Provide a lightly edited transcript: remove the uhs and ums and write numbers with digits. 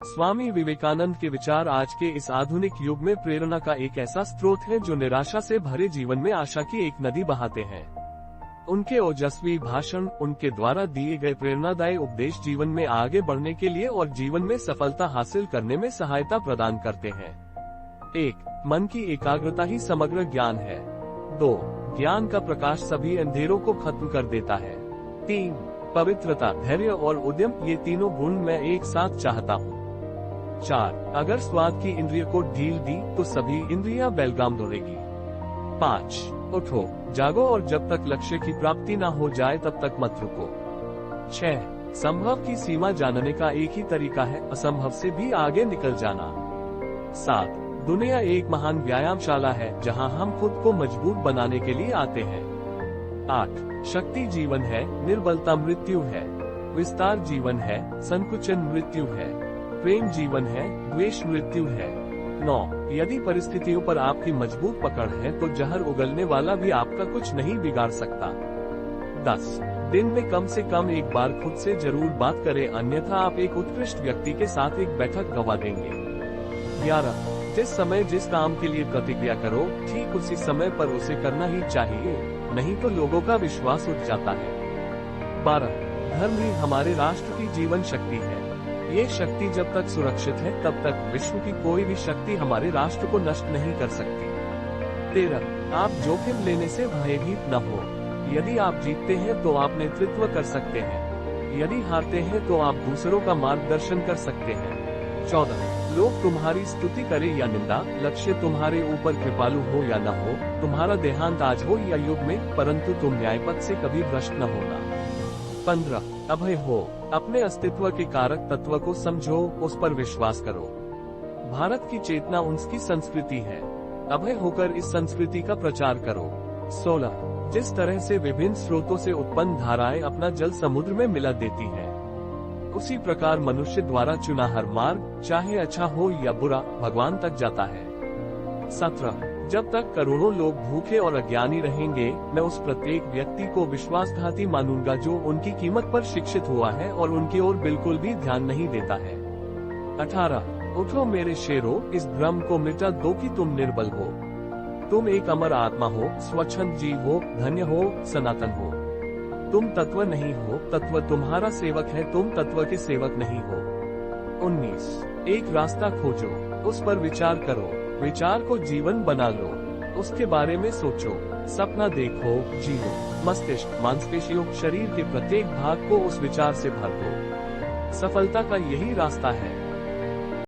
स्वामी विवेकानंद के विचार आज के इस आधुनिक युग में प्रेरणा का एक ऐसा स्रोत है जो निराशा से भरे जीवन में आशा की एक नदी बहाते हैं। उनके ओजस्वी भाषण, उनके द्वारा दिए गए प्रेरणादायी उपदेश जीवन में आगे बढ़ने के लिए और जीवन में सफलता हासिल करने में सहायता प्रदान करते हैं। 1. मन की एकाग्रता ही समग्र ज्ञान है। 2. ज्ञान का प्रकाश सभी अंधेरों को खत्म कर देता है। 3. पवित्रता, धैर्य और उद्यम, ये तीनों गुण मैं एक साथ चाहता हूँ। 4. अगर स्वाद की इंद्रिय को ढील दी तो सभी इंद्रियां बेलगाम दौड़ेगी। 5. उठो, जागो और जब तक लक्ष्य की प्राप्ति न हो जाए तब तक मत रुको। 6. संभव की सीमा जानने का एक ही तरीका है, असंभव से भी आगे निकल जाना। 7. दुनिया एक महान व्यायामशाला है जहां हम खुद को मजबूत बनाने के लिए आते हैं। 8. शक्ति जीवन है, निर्बलता मृत्यु है। विस्तार जीवन है, संकुचन मृत्यु है। प्रेम जीवन है, द्वेष मृत्यु है। 9. यदि परिस्थितियों पर आपकी मजबूत पकड़ है तो जहर उगलने वाला भी आपका कुछ नहीं बिगाड़ सकता। 10. दिन में कम से कम एक बार खुद से जरूर बात करें, अन्यथा आप एक उत्कृष्ट व्यक्ति के साथ एक बैठक गंवा देंगे। 11. जिस समय जिस काम के लिए प्रतिक्रिया करो, ठीक उसी समय पर उसे करना ही चाहिए, नहीं तो लोगों का विश्वास उठ जाता है। 12. धर्म ही हमारे राष्ट्र की जीवन शक्ति है। ये शक्ति जब तक सुरक्षित है तब तक विश्व की कोई भी शक्ति हमारे राष्ट्र को नष्ट नहीं कर सकती। 13. आप जोखिम लेने से भयभीत न हो। यदि आप जीतते हैं तो आप नेतृत्व कर सकते हैं, यदि हारते हैं तो आप दूसरों का मार्गदर्शन कर सकते हैं। 14. लोग तुम्हारी स्तुति करें या निंदा, लक्ष्य तुम्हारे ऊपर कृपालु हो या न हो, तुम्हारा देहांत आज हो या युग में, परंतु तुम न्यायपथ से कभी भ्रष्ट न होना। 15. अभय हो, अपने अस्तित्व के कारक तत्व को समझो, उस पर विश्वास करो। भारत की चेतना उसकी संस्कृति है, अभय होकर इस संस्कृति का प्रचार करो। 16. जिस तरह से विभिन्न स्रोतों से उत्पन्न धाराएं अपना जल समुद्र में मिला देती हैं, उसी प्रकार मनुष्य द्वारा चुना हर मार्ग, चाहे अच्छा हो या बुरा, भगवान तक जाता है। 17. जब तक करोड़ों लोग भूखे और अज्ञानी रहेंगे, मैं उस प्रत्येक व्यक्ति को विश्वासघाती मानूंगा जो उनकी कीमत पर शिक्षित हुआ है और उनकी ओर बिल्कुल भी ध्यान नहीं देता है। 18. उठो मेरे शेरों, इस भ्रम को मिटा दो कि तुम निर्बल हो। तुम एक अमर आत्मा हो, स्वच्छंद जीव हो, धन्य हो, सनातन हो। तुम तत्व नहीं हो, तत्व तुम्हारा सेवक है, तुम तत्व के सेवक नहीं हो। 19. एक रास्ता खोजो, उस पर विचार करो, विचार को जीवन बना लो, उसके बारे में सोचो, सपना देखो, जियो। मस्तिष्क, मांसपेशियों, शरीर के प्रत्येक भाग को उस विचार से भर दो। सफलता का यही रास्ता है।